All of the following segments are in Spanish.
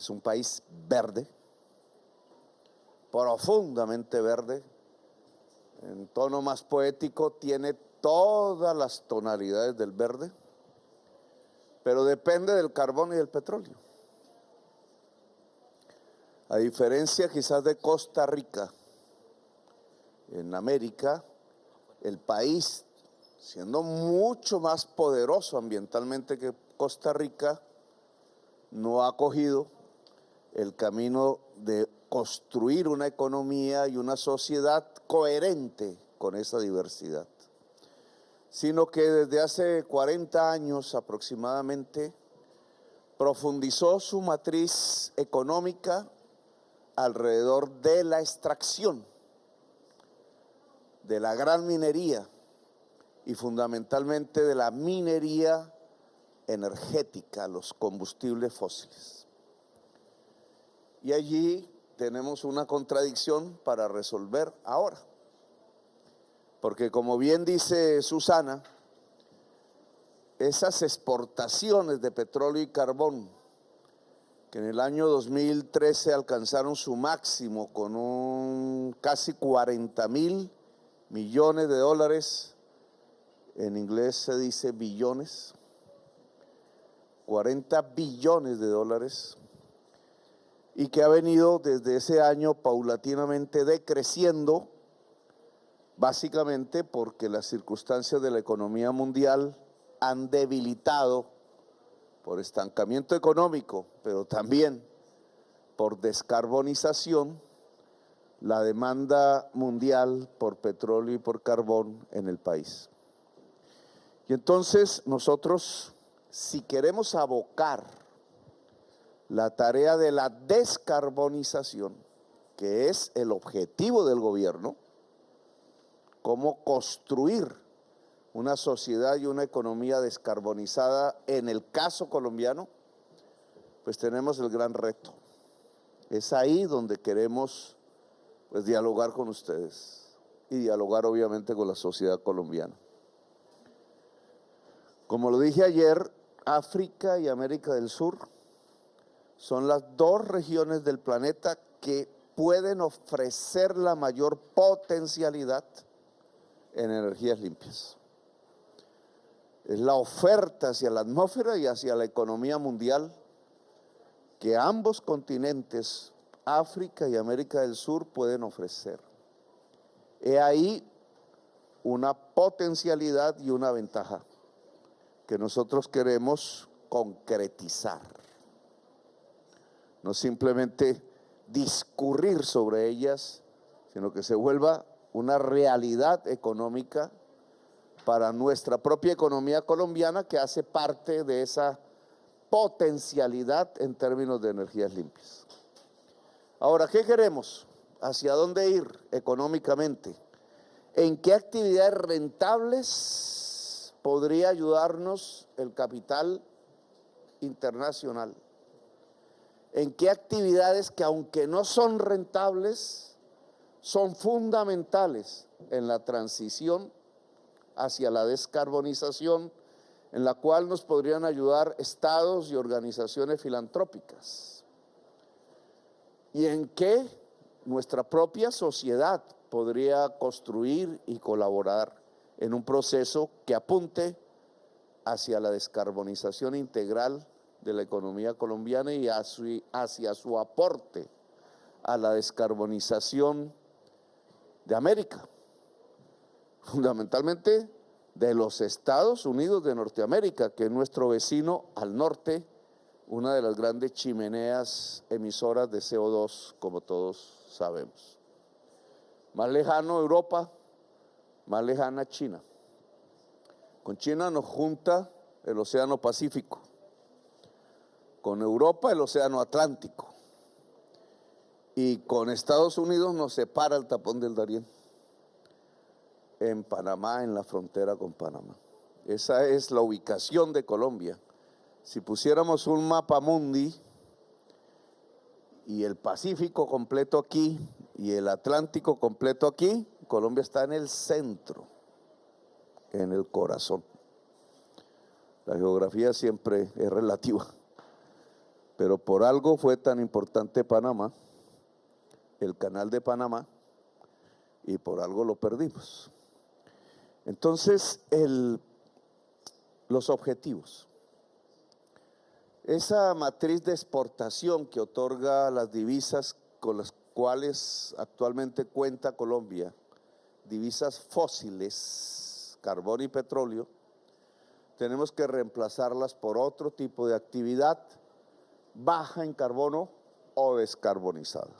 es un país verde, profundamente verde. En tono más poético tiene todas las tonalidades del verde, pero depende del carbón y del petróleo. A diferencia quizás de Costa Rica, en América, el país, siendo mucho más poderoso ambientalmente que Costa Rica, no ha cogido el camino de construir una economía y una sociedad coherente con esa diversidad, sino que desde hace 40 años aproximadamente profundizó su matriz económica alrededor de la extracción, de la gran minería y fundamentalmente de la minería energética, los combustibles fósiles. Y allí tenemos una contradicción para resolver ahora. Porque como bien dice Susana, esas exportaciones de petróleo y carbón, que en el año 2013 alcanzaron su máximo con casi 40.000 millones de dólares, en inglés se dice billones, 40 billones de dólares, y que ha venido desde ese año paulatinamente decreciendo, básicamente porque las circunstancias de la economía mundial han debilitado por estancamiento económico, pero también por descarbonización, la demanda mundial por petróleo y por carbón en el país. Y entonces nosotros, si queremos abocar la tarea de la descarbonización, que es el objetivo del gobierno, cómo construir una sociedad y una economía descarbonizada en el caso colombiano, pues tenemos el gran reto. Es ahí donde queremos pues dialogar con ustedes y dialogar obviamente con la sociedad colombiana. Como lo dije ayer, África y América del Sur son las dos regiones del planeta que pueden ofrecer la mayor potencialidad en energías limpias. Es la oferta hacia la atmósfera y hacia la economía mundial que ambos continentes, África y América del Sur, pueden ofrecer. He ahí una potencialidad y una ventaja que nosotros queremos concretizar. No simplemente discurrir sobre ellas, sino que se vuelva una realidad económica para nuestra propia economía colombiana, que hace parte de esa potencialidad en términos de energías limpias. Ahora, ¿qué queremos? ¿Hacia dónde ir económicamente? ¿En qué actividades rentables podría ayudarnos el capital internacional? ¿En qué actividades que, aunque no son rentables, son fundamentales en la transición hacia la descarbonización, en la cual nos podrían ayudar estados y organizaciones filantrópicas? ¿Y en qué nuestra propia sociedad podría construir y colaborar en un proceso que apunte hacia la descarbonización integral de la economía colombiana y hacia su aporte a la descarbonización de América, fundamentalmente de los Estados Unidos de Norteamérica, que es nuestro vecino al norte, una de las grandes chimeneas emisoras de CO2, como todos sabemos. Más lejano Europa, más lejana China. Con China nos junta el Océano Pacífico, con Europa el Océano Atlántico, y con Estados Unidos nos separa el tapón del Darién, en Panamá, en la frontera con Panamá. Esa es la ubicación de Colombia. Si pusiéramos un mapa mundi y el Pacífico completo aquí y el Atlántico completo aquí, Colombia está en el centro, en el corazón. La geografía siempre es relativa. Pero por algo fue tan importante Panamá, el Canal de Panamá, y por algo lo perdimos. Entonces, los objetivos. Esa matriz de exportación que otorga las divisas con las cuales actualmente cuenta Colombia, divisas fósiles, carbón y petróleo, tenemos que reemplazarlas por otro tipo de actividad baja en carbono o descarbonizada.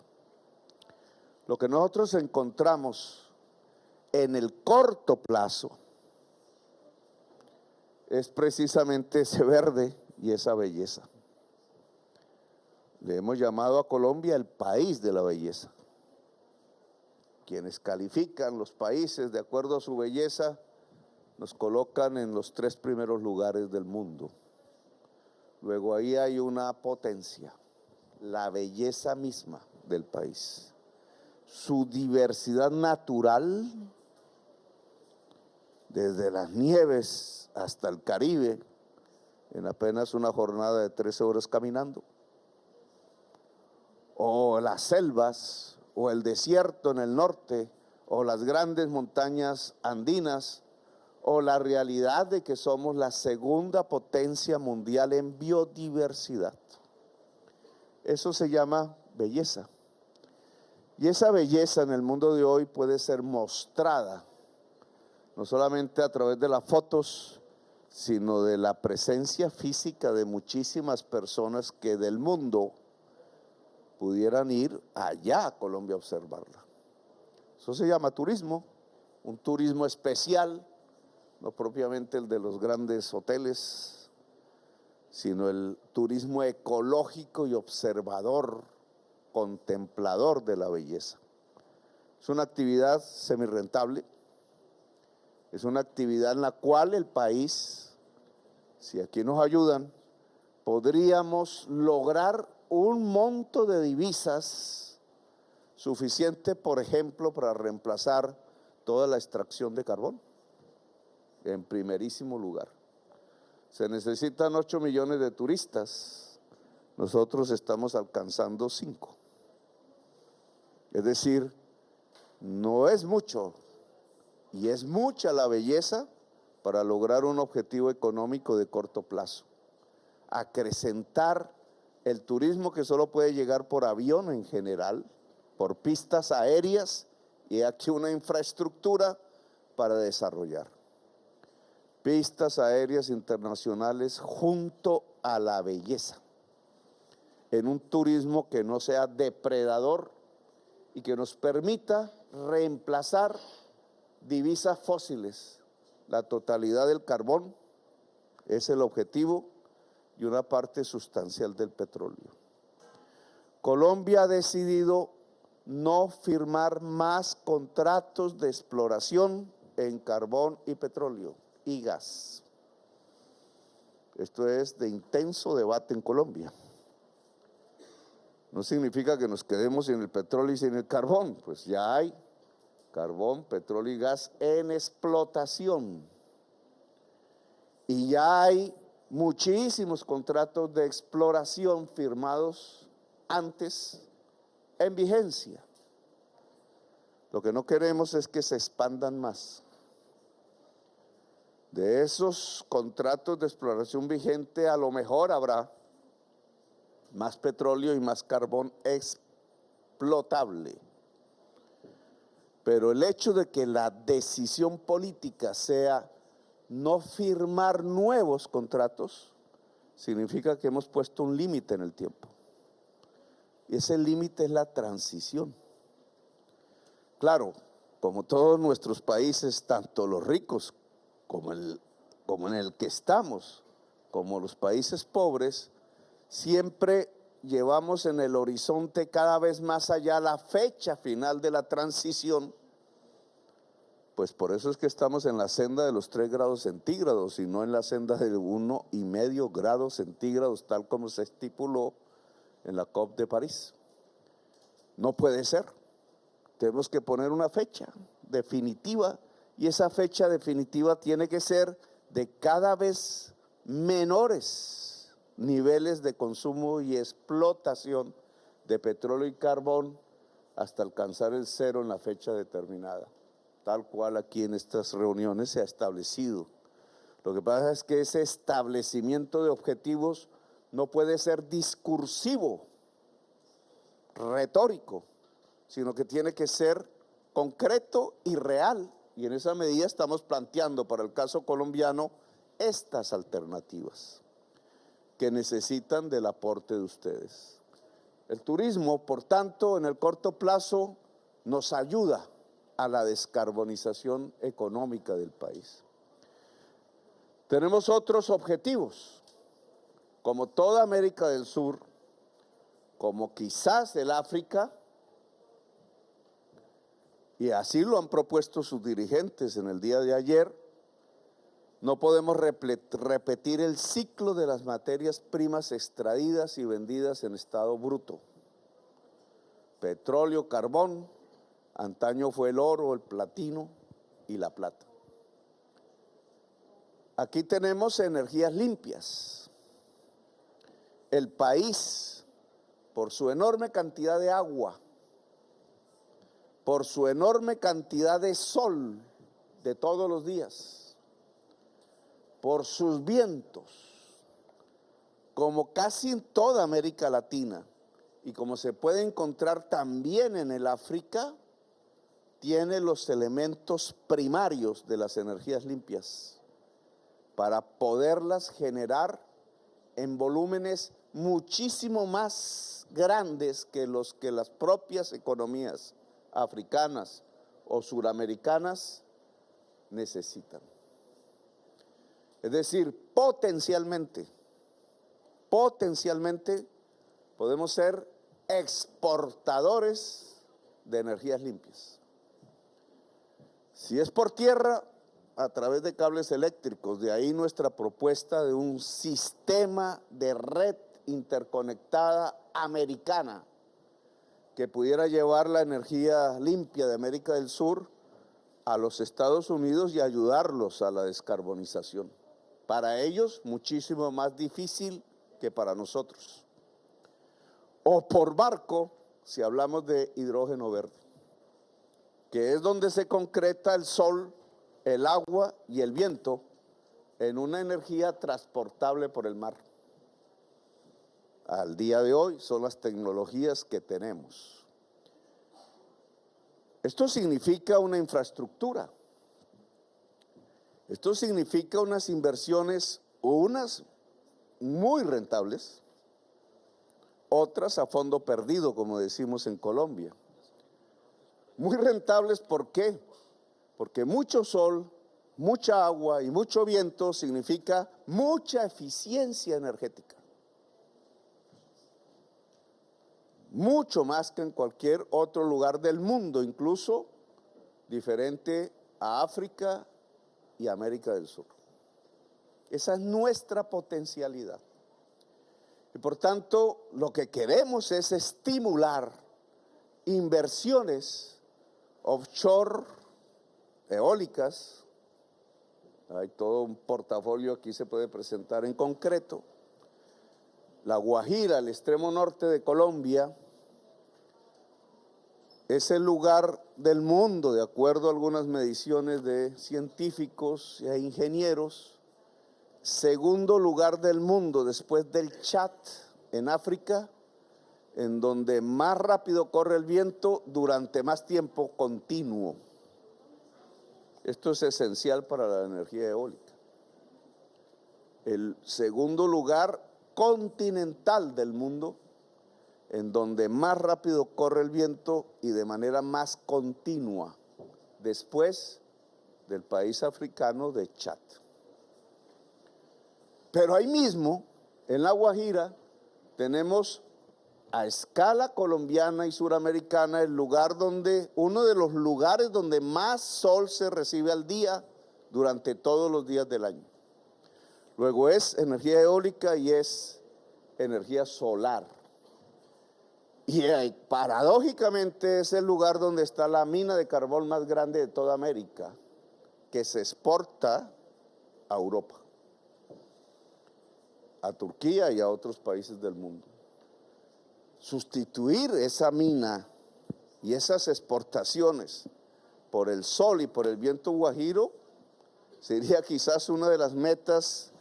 Lo que nosotros encontramos en el corto plazo es precisamente ese verde y esa belleza. Le hemos llamado a Colombia el país de la belleza. Quienes califican los países de acuerdo a su belleza nos colocan en los 3 primeros lugares del mundo. Luego ahí hay una potencia, la belleza misma del país, su diversidad natural, desde las nieves hasta el Caribe, en apenas una jornada de 13 horas caminando, o las selvas, o el desierto en el norte, o las grandes montañas andinas, o la realidad de que somos la segunda potencia mundial en biodiversidad. Eso se llama belleza. Y esa belleza en el mundo de hoy puede ser mostrada, no solamente a través de las fotos, sino de la presencia física de muchísimas personas que del mundo pudieran ir allá a Colombia a observarla. Eso se llama turismo, un turismo especial, no propiamente el de los grandes hoteles, sino el turismo ecológico y observador, contemplador de la belleza. Es una actividad semirrentable, es una actividad en la cual el país, si aquí nos ayudan, podríamos lograr un monto de divisas suficiente, por ejemplo, para reemplazar toda la extracción de carbón. En primerísimo lugar, se necesitan 8 millones de turistas, nosotros estamos alcanzando 5. Es decir, no es mucho, y es mucha la belleza para lograr un objetivo económico de corto plazo. Acrecentar el turismo que solo puede llegar por avión en general, por pistas aéreas, y aquí una infraestructura para desarrollar. Pistas aéreas internacionales junto a la belleza, en un turismo que no sea depredador y que nos permita reemplazar divisas fósiles. La totalidad del carbón es el objetivo y una parte sustancial del petróleo. Colombia ha decidido no firmar más contratos de exploración en carbón y petróleo y gas. Esto es de intenso debate en Colombia. No significa que nos quedemos sin el petróleo y sin el carbón, pues ya hay carbón, petróleo y gas en explotación. Y ya hay muchísimos contratos de exploración firmados antes en vigencia. Lo que no queremos es que se expandan más. De esos contratos de exploración vigente, a lo mejor habrá más petróleo y más carbón explotable. Pero el hecho de que la decisión política sea no firmar nuevos contratos, significa que hemos puesto un límite en el tiempo. Y ese límite es la transición. Claro, como todos nuestros países, tanto los ricos como en el que estamos, como los países pobres, siempre llevamos en el horizonte cada vez más allá la fecha final de la transición. Pues por eso es que estamos en la senda de los 3 grados centígrados y no en la senda de 1,5 grados centígrados, tal como se estipuló en la COP de París. No puede ser. Tenemos que poner una fecha definitiva, y esa fecha definitiva tiene que ser de cada vez menores niveles de consumo y explotación de petróleo y carbón hasta alcanzar el cero en la fecha determinada, tal cual aquí en estas reuniones se ha establecido. Lo que pasa es que ese establecimiento de objetivos no puede ser discursivo, retórico, sino que tiene que ser concreto y real. Y en esa medida estamos planteando para el caso colombiano estas alternativas que necesitan del aporte de ustedes. El turismo, por tanto, en el corto plazo nos ayuda a la descarbonización económica del país. Tenemos otros objetivos, como toda América del Sur, como quizás el África, y así lo han propuesto sus dirigentes en el día de ayer. No podemos repetir el ciclo de las materias primas extraídas y vendidas en estado bruto. Petróleo, carbón, antaño fue el oro, el platino y la plata. Aquí tenemos energías limpias. El país, por su enorme cantidad de agua, por su enorme cantidad de sol de todos los días, por sus vientos, como casi en toda América Latina y como se puede encontrar también en el África, tiene los elementos primarios de las energías limpias para poderlas generar en volúmenes muchísimo más grandes que los que las propias economías africanas o suramericanas necesitan. Es decir, potencialmente podemos ser exportadores de energías limpias. Si es por tierra, a través de cables eléctricos, de ahí nuestra propuesta de un sistema de red interconectada americana que pudiera llevar la energía limpia de América del Sur a los Estados Unidos y ayudarlos a la descarbonización. Para ellos, muchísimo más difícil que para nosotros. O por barco, si hablamos de hidrógeno verde, que es donde se concreta el sol, el agua y el viento en una energía transportable por el mar. Al día de hoy son las tecnologías que tenemos. Esto significa una infraestructura. Esto significa unas inversiones, unas muy rentables, otras a fondo perdido, como decimos en Colombia. Muy rentables, ¿por qué? Porque mucho sol, mucha agua y mucho viento significa mucha eficiencia energética. Mucho más que en cualquier otro lugar del mundo, incluso diferente a África y América del Sur. Esa es nuestra potencialidad. Y por tanto, lo que queremos es estimular inversiones offshore, eólicas. Hay todo un portafolio, aquí se puede presentar en concreto. La Guajira, el extremo norte de Colombia, es el lugar del mundo, de acuerdo a algunas mediciones de científicos e ingenieros, segundo lugar del mundo después del Chad en África, en donde más rápido corre el viento durante más tiempo continuo. Esto es esencial para la energía eólica. El segundo lugar continental del mundo, en donde más rápido corre el viento y de manera más continua, después del país africano de Chad. Pero ahí mismo, en La Guajira, tenemos a escala colombiana y suramericana el lugar donde, uno de los lugares donde más sol se recibe al día durante todos los días del año. Luego es energía eólica y es energía solar. Y paradójicamente es el lugar donde está la mina de carbón más grande de toda América, que se exporta a Europa. a Turquía y a otros países del mundo. Sustituir esa mina y esas exportaciones por el sol y por el viento guajiro sería quizás una de las metas,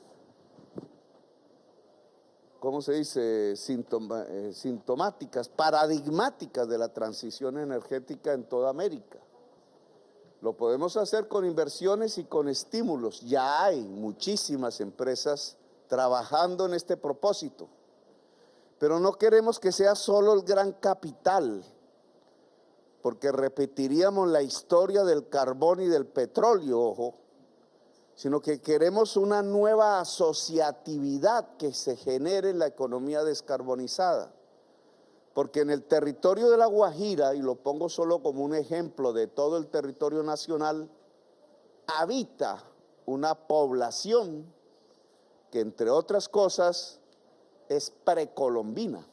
¿cómo se dice?, sintomáticas, paradigmáticas de la transición energética en toda América. Lo podemos hacer con inversiones y con estímulos. Ya hay muchísimas empresas trabajando en este propósito. Pero no queremos que sea solo el gran capital, porque repetiríamos la historia del carbón y del petróleo, ojo, sino que queremos una nueva asociatividad que se genere en la economía descarbonizada. Porque en el territorio de La Guajira, y lo pongo solo como un ejemplo de todo el territorio nacional, habita una población que, entre otras cosas, es precolombina,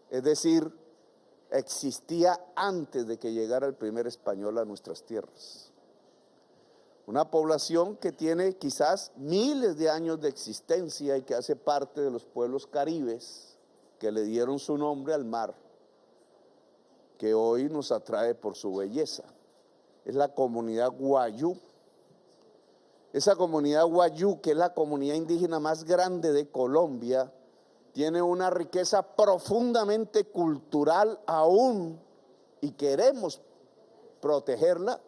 es decir, existía antes de que llegara el primer español a nuestras tierras. Una población que tiene quizás miles de años de existencia y que hace parte de los pueblos caribes que le dieron su nombre al mar, que hoy nos atrae por su belleza. Es la comunidad Wayuu. Esa comunidad Wayuu, que es la comunidad indígena más grande de Colombia, tiene una riqueza profundamente cultural aún y queremos protegerla.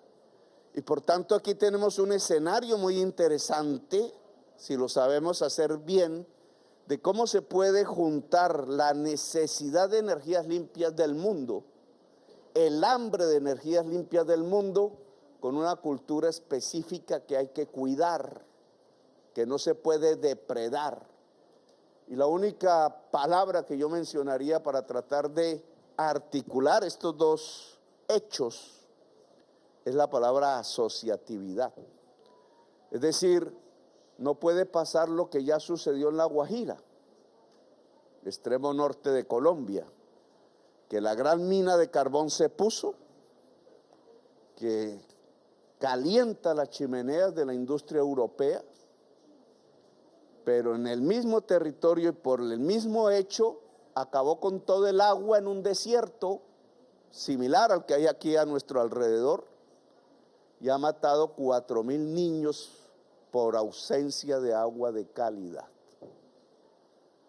Y por tanto aquí tenemos un escenario muy interesante, si lo sabemos hacer bien, de cómo se puede juntar la necesidad de energías limpias del mundo, el hambre de energías limpias del mundo, con una cultura específica que hay que cuidar, que no se puede depredar. Y la única palabra que yo mencionaría para tratar de articular estos dos hechos es la palabra asociatividad. Es decir, no puede pasar lo que ya sucedió en La Guajira, extremo norte de Colombia, que la gran mina de carbón se puso, que calienta las chimeneas de la industria europea, pero en el mismo territorio y por el mismo hecho acabó con todo el agua en un desierto similar al que hay aquí a nuestro alrededor y ha matado 4,000 niños por ausencia de agua de calidad.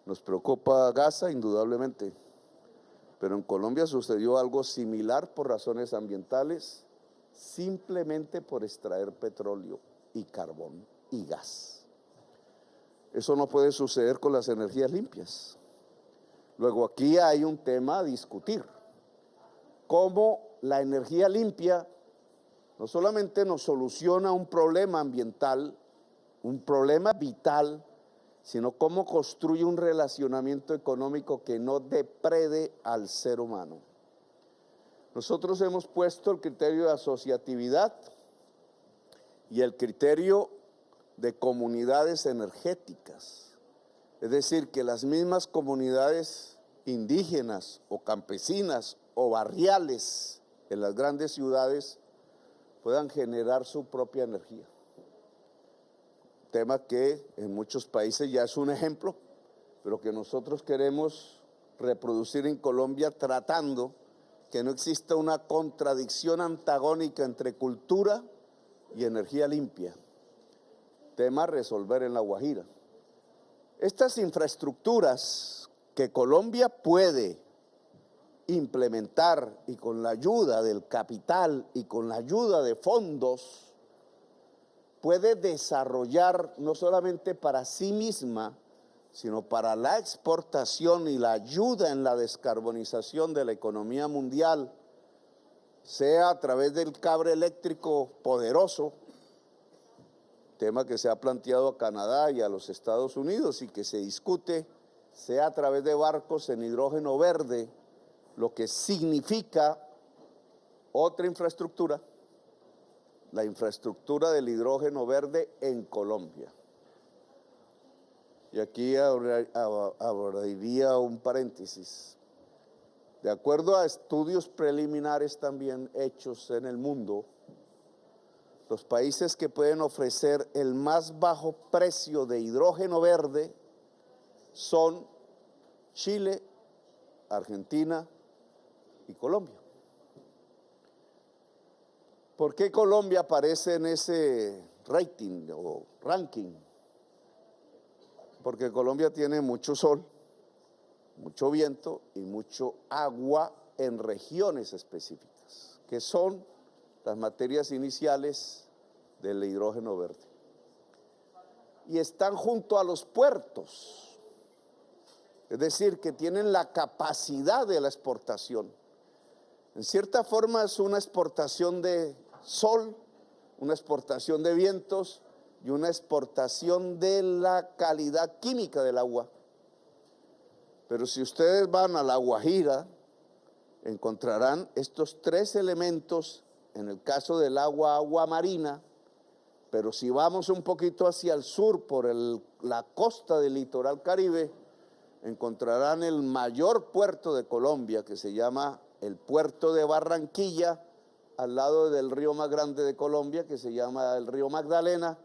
Nos preocupa Gaza, indudablemente, pero en Colombia sucedió algo similar por razones ambientales, simplemente por extraer petróleo y carbón y gas. Eso no puede suceder con las energías limpias. Luego aquí hay un tema a discutir. Cómo la energía limpia no solamente nos soluciona un problema ambiental, un problema vital, sino cómo construye un relacionamiento económico que no deprede al ser humano. Nosotros hemos puesto el criterio de asociatividad y el criterio de comunidades energéticas, es decir, que las mismas comunidades indígenas o campesinas o barriales en las grandes ciudades puedan generar su propia energía. Tema que en muchos países ya es un ejemplo, pero que nosotros queremos reproducir en Colombia, tratando que no exista una contradicción antagónica entre cultura y energía limpia. Tema a resolver en La Guajira. Estas infraestructuras que Colombia puede implementar y con la ayuda del capital y con la ayuda de fondos puede desarrollar no solamente para sí misma, sino para la exportación y la ayuda en la descarbonización de la economía mundial, sea a través del cable eléctrico poderoso, tema que se ha planteado a Canadá y a los Estados Unidos y que se discute, sea a través de barcos en hidrógeno verde, lo que significa otra infraestructura, la infraestructura del hidrógeno verde en Colombia. Y aquí abriría un paréntesis. De acuerdo a estudios preliminares también hechos en el mundo, los países que pueden ofrecer el más bajo precio de hidrógeno verde son Chile, Argentina y Colombia. ¿Por qué Colombia aparece en ese rating o ranking? Porque Colombia tiene mucho sol, mucho viento y mucho agua en regiones específicas, que son las materias iniciales del hidrógeno verde. Y están junto a los puertos, es decir, que tienen la capacidad de la exportación. En cierta forma es una exportación de sol, una exportación de vientos y una exportación de la calidad química del agua. Pero si ustedes van a La Guajira, encontrarán estos tres elementos en el caso del agua, agua marina, pero si vamos un poquito hacia el sur por la costa del litoral Caribe, encontrarán el mayor puerto de Colombia, que se llama el puerto de Barranquilla, al lado del río más grande de Colombia, que se llama el río Magdalena,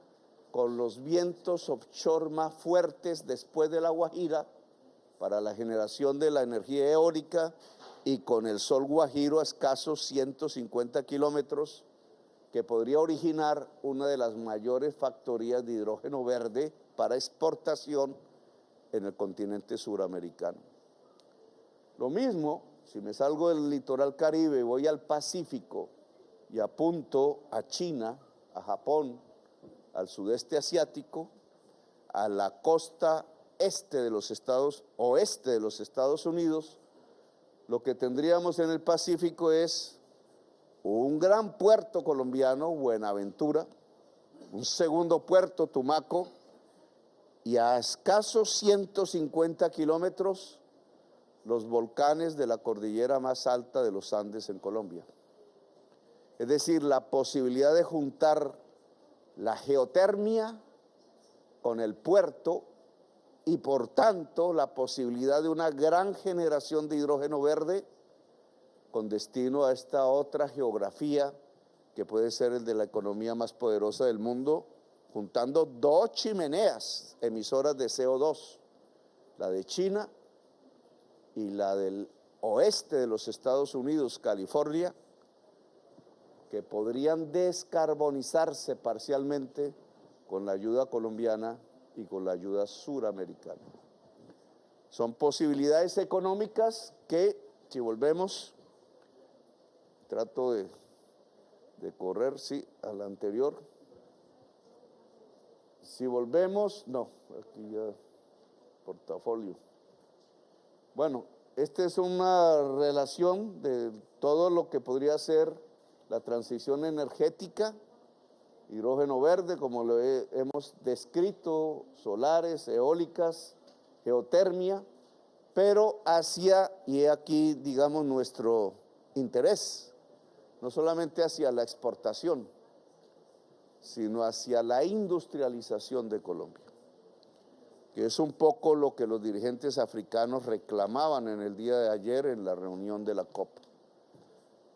con los vientos offshore más fuertes después de La Guajira para la generación de la energía eólica, y con el sol guajiro a escasos 150 kilómetros, que podría originar una de las mayores factorías de hidrógeno verde para exportación en el continente suramericano. Lo mismo, si me salgo del litoral Caribe, voy al Pacífico y apunto a China, a Japón, al sudeste asiático, a la costa oeste de los Estados Unidos, lo que tendríamos en el Pacífico es un gran puerto colombiano, Buenaventura, un segundo puerto, Tumaco, y a escasos 150 kilómetros, los volcanes de la cordillera más alta de los Andes en Colombia. Es decir, la posibilidad de juntar la geotermia con el puerto y por tanto la posibilidad de una gran generación de hidrógeno verde con destino a esta otra geografía que puede ser el de la economía más poderosa del mundo, juntando dos chimeneas emisoras de CO2, la de China y la del oeste de los Estados Unidos, California, que podrían descarbonizarse parcialmente con la ayuda colombiana y con la ayuda suramericana. Son posibilidades económicas que, si volvemos, trato de correr, sí, a la anterior. Si volvemos, no, aquí ya, portafolio. Bueno, esta es una relación de todo lo que podría ser la transición energética, hidrógeno verde, como lo hemos descrito, solares, eólicas, geotermia, pero hacia, y aquí digamos nuestro interés, no solamente hacia la exportación, sino hacia la industrialización de Colombia, que es un poco lo que los dirigentes africanos reclamaban en el día de ayer en la reunión de la COP.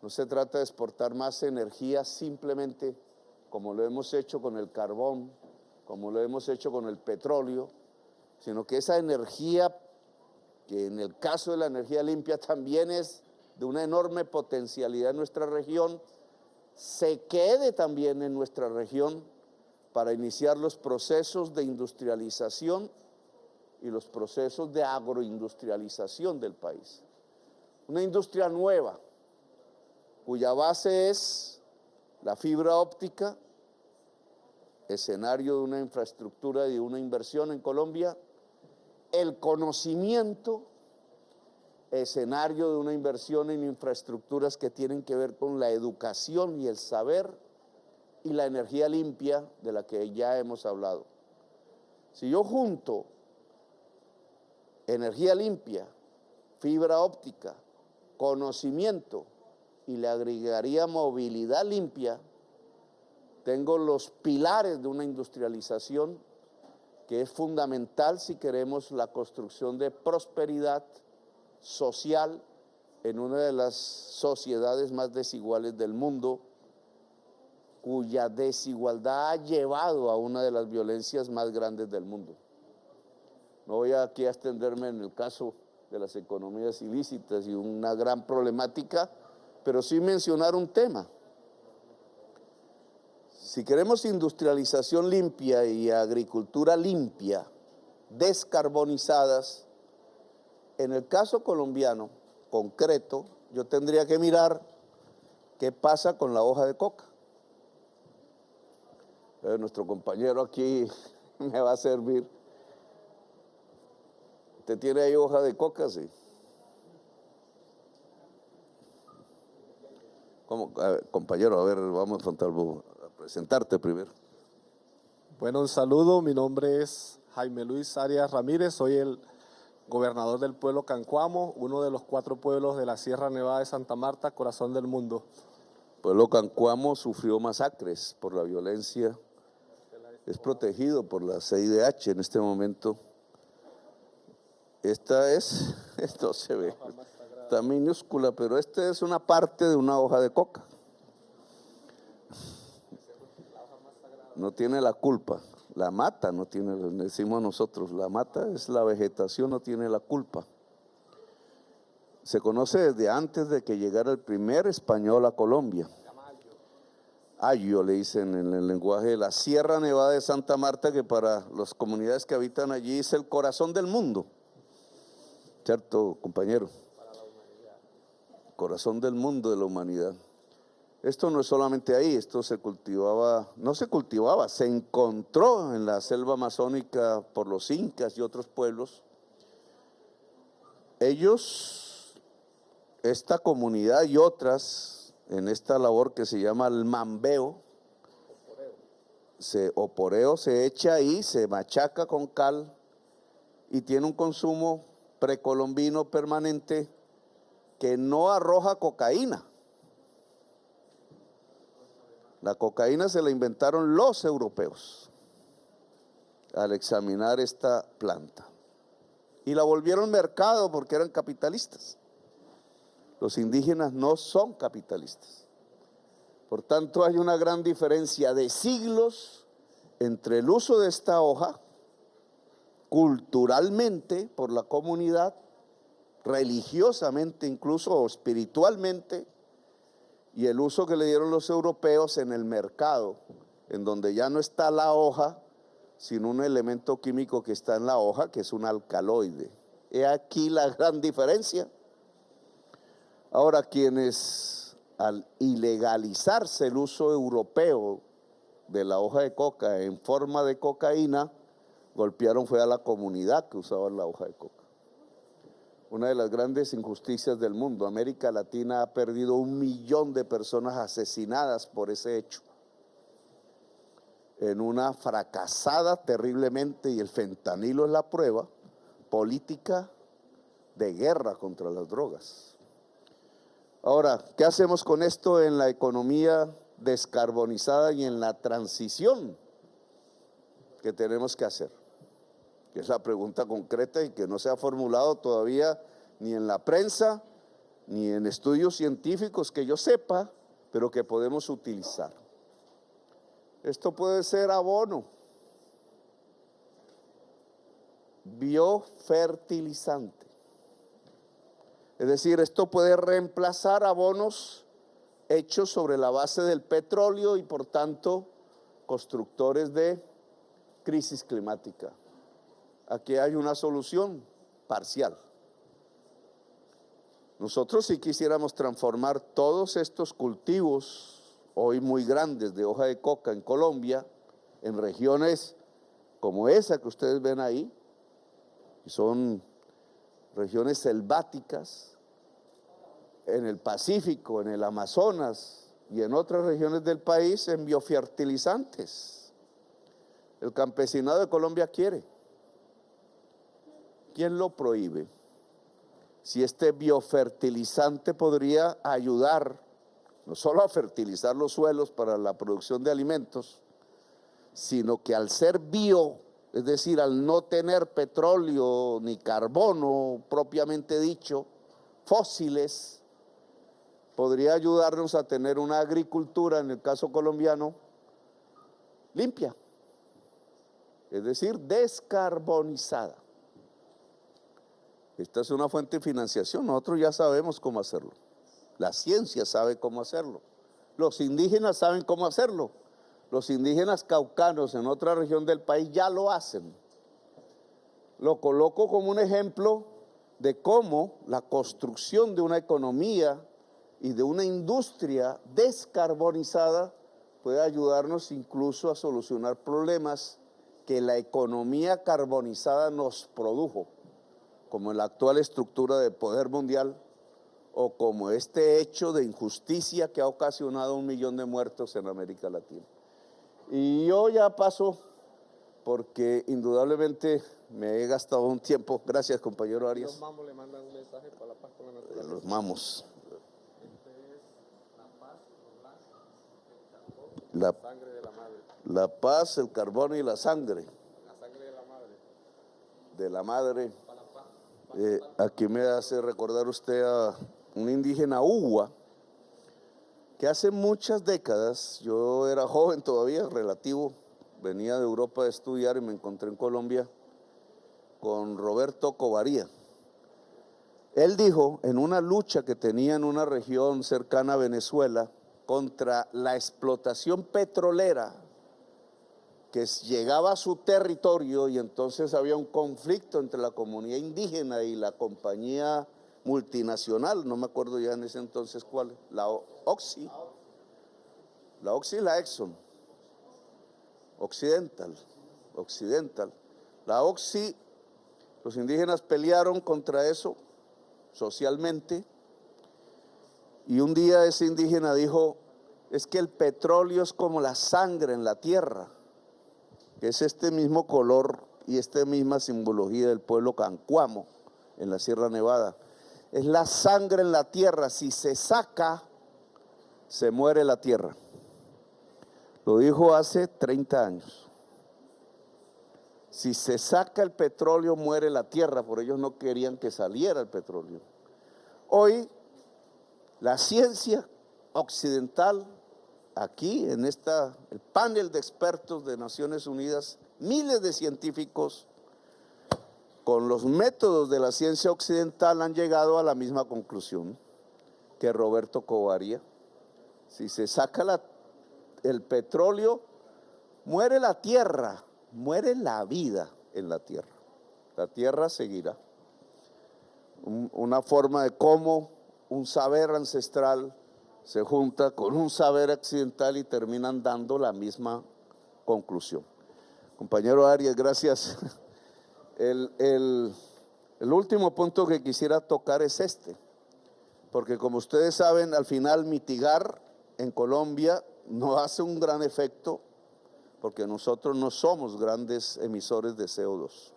No se trata de exportar más energía simplemente como lo hemos hecho con el carbón, como lo hemos hecho con el petróleo, sino que esa energía, que en el caso de la energía limpia también es de una enorme potencialidad en nuestra región, se quede también en nuestra región para iniciar los procesos de industrialización y los procesos de agroindustrialización del país. Una industria nueva, cuya base es la fibra óptica, escenario de una infraestructura y de una inversión en Colombia, el conocimiento, escenario de una inversión en infraestructuras que tienen que ver con la educación y el saber, y la energía limpia de la que ya hemos hablado. Si yo junto energía limpia, fibra óptica, conocimiento y le agregaría movilidad limpia, tengo los pilares de una industrialización que es fundamental si queremos la construcción de prosperidad social en una de las sociedades más desiguales del mundo, cuya desigualdad ha llevado a una de las violencias más grandes del mundo. No voy aquí a extenderme en el caso de las economías ilícitas y una gran problemática, pero sí mencionar un tema. Si queremos industrialización limpia y agricultura limpia, descarbonizadas, en el caso colombiano concreto, yo tendría que mirar qué pasa con la hoja de coca. Nuestro compañero aquí me va a servir. ¿Usted tiene ahí hoja de coca? Sí. ¿Cómo? A ver, compañero, a ver, vamos a presentarte primero. Bueno, un saludo, mi nombre es Jaime Luis Arias Ramírez, soy el gobernador del pueblo Cancuamo, uno de los 4 pueblos de la Sierra Nevada de Santa Marta, corazón del mundo. El pueblo Cancuamo sufrió masacres por la violencia, es protegido por la CIDH en este momento. Esto se ve, está minúscula, pero esta es una parte de una hoja de coca. No tiene la culpa, la mata no tiene, decimos nosotros, la mata es la vegetación, no tiene la culpa. Se conoce desde antes de que llegara el primer español a Colombia. Ayo le dicen en el lenguaje de la Sierra Nevada de Santa Marta, que para las comunidades que habitan allí es el corazón del mundo. ¿Cierto, compañero? Corazón del mundo de la humanidad. Esto no es solamente ahí, esto se cultivaba, no se cultivaba, se encontró en la selva amazónica por los incas y otros pueblos. Ellos, esta comunidad y otras, en esta labor que se llama el mambeo, oporeo se echa ahí, se machaca con cal y tiene un consumo precolombino permanente que no arroja cocaína. La cocaína se la inventaron los europeos al examinar esta planta y la volvieron mercado porque eran capitalistas. Los indígenas no son capitalistas. Por tanto, hay una gran diferencia de siglos entre el uso de esta hoja culturalmente por la comunidad, religiosamente incluso o espiritualmente, y el uso que le dieron los europeos en el mercado, en donde ya no está la hoja, sino un elemento químico que está en la hoja, que es un alcaloide. He aquí la gran diferencia. Ahora, quienes al ilegalizarse el uso europeo de la hoja de coca en forma de cocaína, golpearon fue a la comunidad que usaba la hoja de coca. Una de las grandes injusticias del mundo. América Latina ha perdido 1 millón de personas asesinadas por ese hecho. En una fracasada terriblemente, y el fentanilo es la prueba, política de guerra contra las drogas. Ahora, ¿qué hacemos con esto en la economía descarbonizada y en la transición que tenemos que hacer? Que es la pregunta concreta y que no se ha formulado todavía ni en la prensa, ni en estudios científicos que yo sepa, pero que podemos utilizar. Esto puede ser abono, biofertilizante. Es decir, esto puede reemplazar abonos hechos sobre la base del petróleo y por tanto constructores de crisis climática. Aquí hay una solución parcial. Nosotros sí quisiéramos transformar todos estos cultivos, hoy muy grandes, de hoja de coca en Colombia, en regiones como esa que ustedes ven ahí, que son regiones selváticas, en el Pacífico, en el Amazonas y en otras regiones del país, en biofertilizantes. El campesinado de Colombia quiere. ¿Quién lo prohíbe? Si este biofertilizante podría ayudar no solo a fertilizar los suelos para la producción de alimentos, sino que al ser bio, es decir, al no tener petróleo ni carbono propiamente dicho, fósiles, podría ayudarnos a tener una agricultura, en el caso colombiano, limpia, es decir, descarbonizada. Esta es una fuente de financiación, nosotros ya sabemos cómo hacerlo. La ciencia sabe cómo hacerlo. Los indígenas saben cómo hacerlo. Los indígenas caucanos en otra región del país ya lo hacen. Lo coloco como un ejemplo de cómo la construcción de una economía y de una industria descarbonizada puede ayudarnos incluso a solucionar problemas que la economía carbonizada nos produjo, como en la actual estructura de poder mundial o como este hecho de injusticia que ha ocasionado 1 millón de muertos en América Latina. Y yo ya paso porque indudablemente me he gastado un tiempo. Gracias, compañero Arias. Los mamos le mandan un mensaje para la paz con la naturaleza. Los mamos. La sangre de la madre. La paz, el carbón y la sangre. La sangre de la madre. De la madre. Para la paz. Aquí me hace recordar usted a un indígena Uwa, que hace muchas décadas, yo era joven todavía, relativo, venía de Europa a estudiar y me encontré en Colombia con Roberto Covaría. Él dijo, en una lucha que tenía en una región cercana a Venezuela, contra la explotación petrolera que llegaba a su territorio, y entonces había un conflicto entre la comunidad indígena y la compañía multinacional, no me acuerdo ya en ese entonces cuál, la Oxy y la Exxon, Occidental, la Oxy, los indígenas pelearon contra eso socialmente, y un día ese indígena dijo, es que el petróleo es como la sangre en la tierra, que es este mismo color y esta misma simbología del pueblo cancuamo en la Sierra Nevada. Es la sangre en la tierra, si se saca, se muere la tierra. Lo dijo hace 30 años. Si se saca el petróleo, muere la tierra, por ellos no querían que saliera el petróleo. Hoy, la ciencia occidental, aquí en el panel de expertos de Naciones Unidas, miles de científicos, con los métodos de la ciencia occidental han llegado a la misma conclusión que Roberto Covaría. Si se saca el petróleo, muere la tierra, muere la vida en la tierra. La tierra seguirá. Una forma de cómo un saber ancestral se junta con un saber occidental y terminan dando la misma conclusión. Compañero Arias, gracias. El último punto que quisiera tocar es este, porque como ustedes saben, al final mitigar en Colombia no hace un gran efecto, porque nosotros no somos grandes emisores de CO2.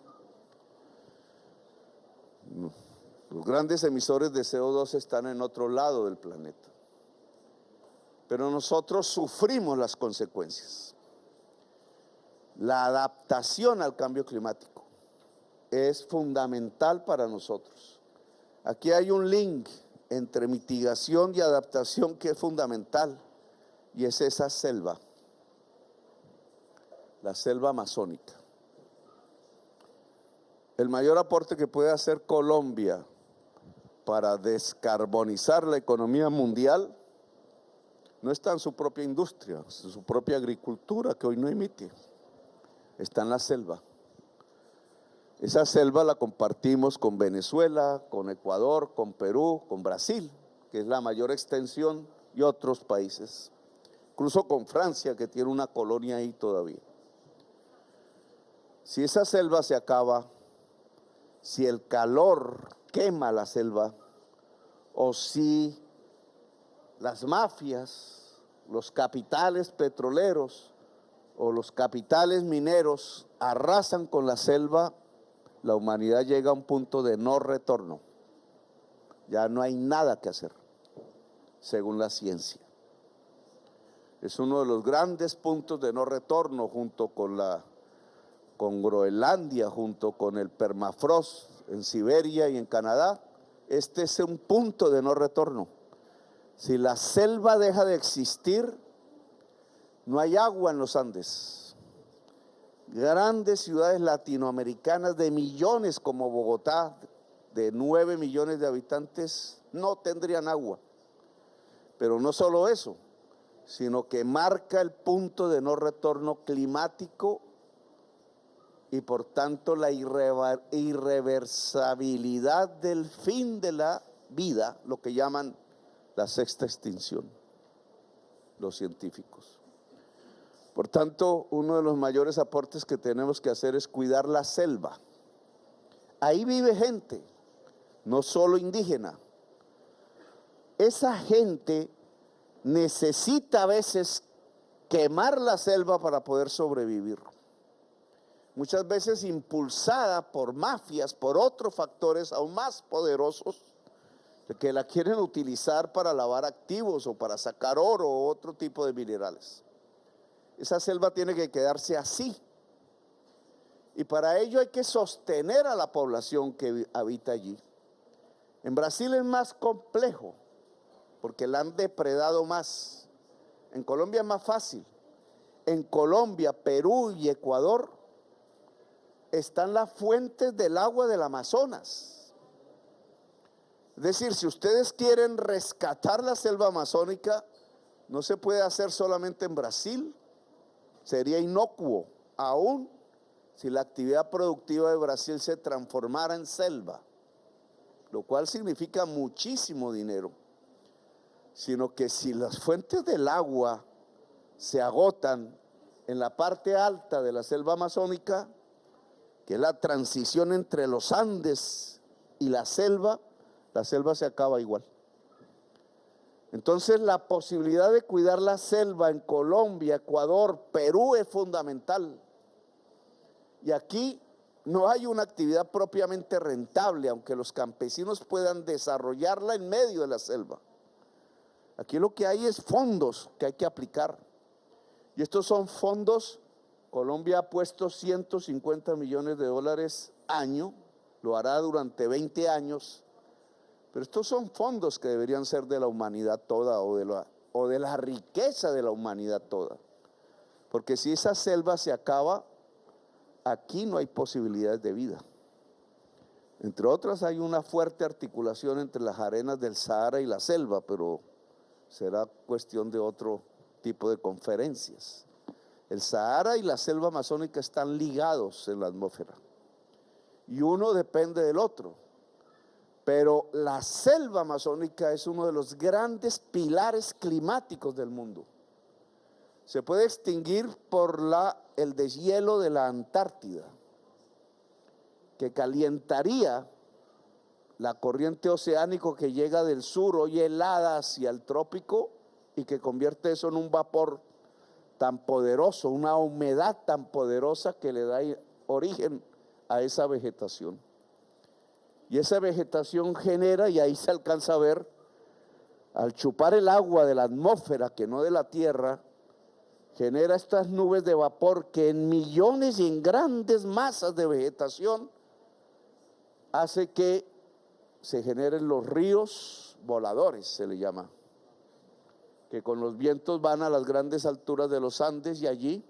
Los grandes emisores de CO2 están en otro lado del planeta, pero nosotros sufrimos las consecuencias. La adaptación al cambio climático es fundamental para nosotros. Aquí hay un link entre mitigación y adaptación que es fundamental, y es esa selva, la selva amazónica. El mayor aporte que puede hacer Colombia para descarbonizar la economía mundial no está en su propia industria, en su propia agricultura, que hoy no emite, está en la selva. Esa selva la compartimos con Venezuela, con Ecuador, con Perú, con Brasil, que es la mayor extensión, y otros países, incluso con Francia, que tiene una colonia ahí todavía. Si esa selva se acaba, si el calor quema la selva, o si las mafias, los capitales petroleros o los capitales mineros arrasan con la selva, la humanidad llega a un punto de no retorno. Ya no hay nada que hacer, según la ciencia. Es uno de los grandes puntos de no retorno, junto con Groenlandia, junto con el permafrost en Siberia y en Canadá. Este es un punto de no retorno. Si la selva deja de existir, no hay agua en los Andes. Grandes ciudades latinoamericanas de millones como Bogotá, de 9 millones de habitantes no tendrían agua. Pero no solo eso, sino que marca el punto de no retorno climático y por tanto la irreversibilidad del fin de la vida, lo que llaman la sexta extinción, los científicos. Por tanto, uno de los mayores aportes que tenemos que hacer es cuidar la selva. Ahí vive gente, no solo indígena. Esa gente necesita a veces quemar la selva para poder sobrevivir. Muchas veces impulsada por mafias, por otros factores aún más poderosos que la quieren utilizar para lavar activos o para sacar oro o otro tipo de minerales. Esa selva tiene que quedarse así. Y para ello hay que sostener a la población que habita allí. En Brasil es más complejo, porque la han depredado más. En Colombia es más fácil. En Colombia, Perú y Ecuador están las fuentes del agua del Amazonas. Es decir, si ustedes quieren rescatar la selva amazónica, no se puede hacer solamente en Brasil. Sería inocuo, aún si la actividad productiva de Brasil se transformara en selva, lo cual significa muchísimo dinero. Sino que si las fuentes del agua se agotan en la parte alta de la selva amazónica, que es la transición entre los Andes y la selva se acaba igual. Entonces la posibilidad de cuidar la selva en Colombia, Ecuador, Perú es fundamental. Y aquí no hay una actividad propiamente rentable, aunque los campesinos puedan desarrollarla en medio de la selva. Aquí lo que hay es fondos que hay que aplicar. Y estos son fondos, Colombia ha puesto 150 millones de dólares año, lo hará durante 20 años. Pero estos son fondos que deberían ser de la humanidad toda o de la riqueza de la humanidad toda. Porque si esa selva se acaba, aquí no hay posibilidades de vida. Entre otras, hay una fuerte articulación entre las arenas del Sahara y la selva, pero será cuestión de otro tipo de conferencias. El Sahara y la selva amazónica están ligados en la atmósfera y uno depende del otro. Pero la selva amazónica es uno de los grandes pilares climáticos del mundo. Se puede extinguir por el deshielo de la Antártida, que calientaría la corriente oceánica que llega del sur, hoy helada hacia el trópico, y que convierte eso en un vapor tan poderoso, una humedad tan poderosa que le da origen a esa vegetación. Y esa vegetación genera, y ahí se alcanza a ver, al chupar el agua de la atmósfera, que no de la tierra, genera estas nubes de vapor que en millones y en grandes masas de vegetación hace que se generen los ríos voladores, se le llama, que con los vientos van a las grandes alturas de los Andes y allí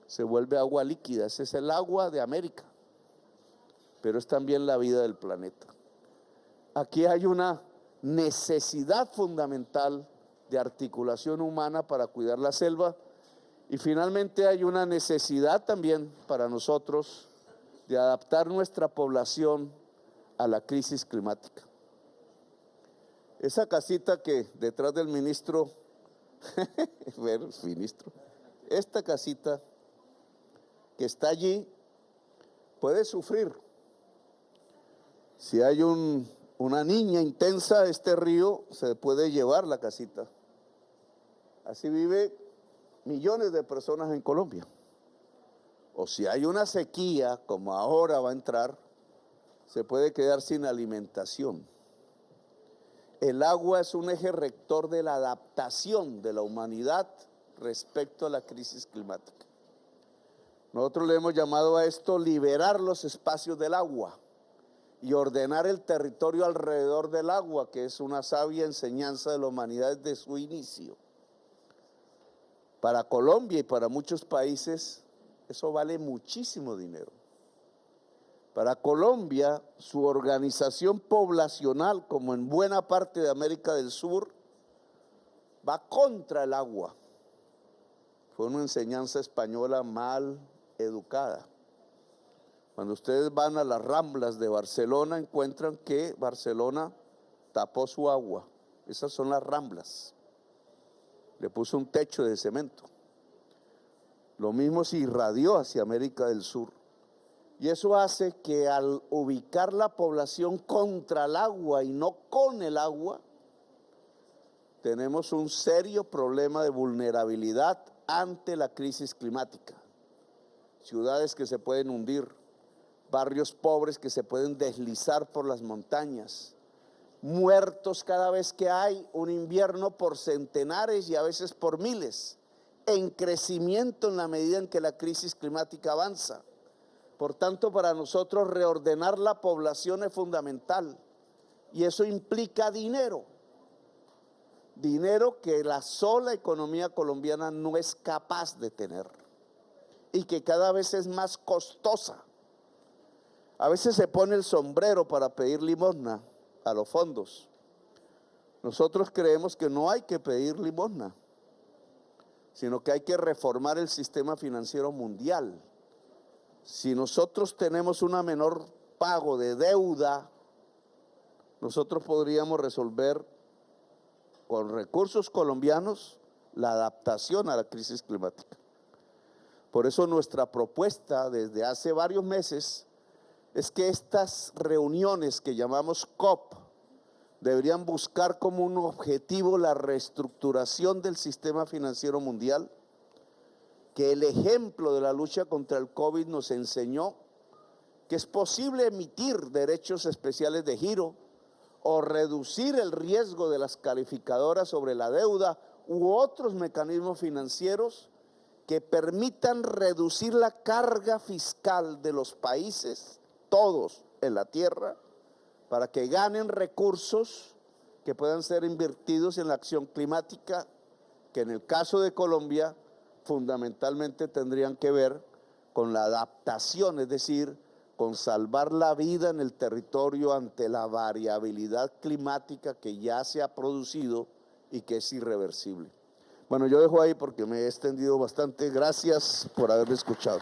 se vuelve agua líquida. Ese es el agua de América, pero es también la vida del planeta. Aquí hay una necesidad fundamental de articulación humana para cuidar la selva, y finalmente hay una necesidad también para nosotros de adaptar nuestra población a la crisis climática. Esa casita que detrás del ministro, bueno, ministro, esta casita que está allí puede sufrir. Si hay una niña intensa, este río se puede llevar la casita. Así vive millones de personas en Colombia. O si hay una sequía, como ahora va a entrar, se puede quedar sin alimentación. El agua es un eje rector de la adaptación de la humanidad respecto a la crisis climática. Nosotros le hemos llamado a esto liberar los espacios del agua y ordenar el territorio alrededor del agua, que es una sabia enseñanza de la humanidad desde su inicio. Para Colombia y para muchos países eso vale muchísimo dinero. Para Colombia, su organización poblacional, como en buena parte de América del Sur, va contra el agua. Fue una enseñanza española mal educada. Cuando ustedes van a las Ramblas de Barcelona, encuentran que Barcelona tapó su agua. Esas son las Ramblas. Le puso un techo de cemento. Lo mismo se irradió hacia América del Sur. Y eso hace que al ubicar la población contra el agua y no con el agua, tenemos un serio problema de vulnerabilidad ante la crisis climática. Ciudades que se pueden hundir, barrios pobres que se pueden deslizar por las montañas, muertos cada vez que hay un invierno por centenares y a veces por miles, en crecimiento en la medida en que la crisis climática avanza. Por tanto, para nosotros reordenar la población es fundamental y eso implica dinero. Dinero que la sola economía colombiana no es capaz de tener y que cada vez es más costosa. A veces se pone el sombrero para pedir limosna a los fondos. Nosotros creemos que no hay que pedir limosna, sino que hay que reformar el sistema financiero mundial. Si nosotros tenemos una menor pago de deuda, nosotros podríamos resolver con recursos colombianos la adaptación a la crisis climática. Por eso nuestra propuesta desde hace varios meses es que estas reuniones que llamamos COP deberían buscar como un objetivo la reestructuración del sistema financiero mundial, que el ejemplo de la lucha contra el COVID nos enseñó que es posible emitir derechos especiales de giro o reducir el riesgo de las calificadoras sobre la deuda u otros mecanismos financieros que permitan reducir la carga fiscal de los países, todos en la tierra, para que ganen recursos que puedan ser invertidos en la acción climática, que en el caso de Colombia fundamentalmente tendrían que ver con la adaptación, es decir, con salvar la vida en el territorio ante la variabilidad climática que ya se ha producido y que es irreversible. Bueno, yo dejo ahí porque me he extendido bastante. Gracias por haberme escuchado.